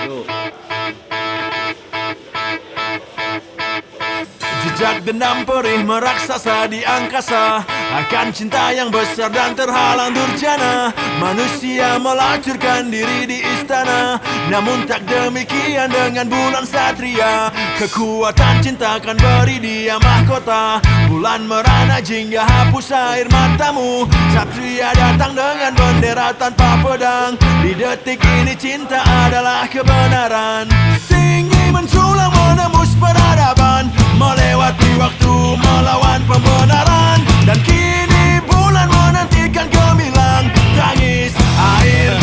Yo. Jejak dendam perih meraksasa di angkasa, akan cinta yang besar dan terhalang durjana. Manusia melacurkan diri di istana, namun tak demikian dengan bulan satria. Kekuatan cinta akan beri dia mahkota. Bulan merana jingga hapus air matamu. Satria datang dengan bendera tanpa pedang. Di detik ini cinta adalah kebenaran. Tinggi menculang menembus peradaban, melewati waktu melawan pembenaran. Dan kini bulan menantikan gemilang tangis air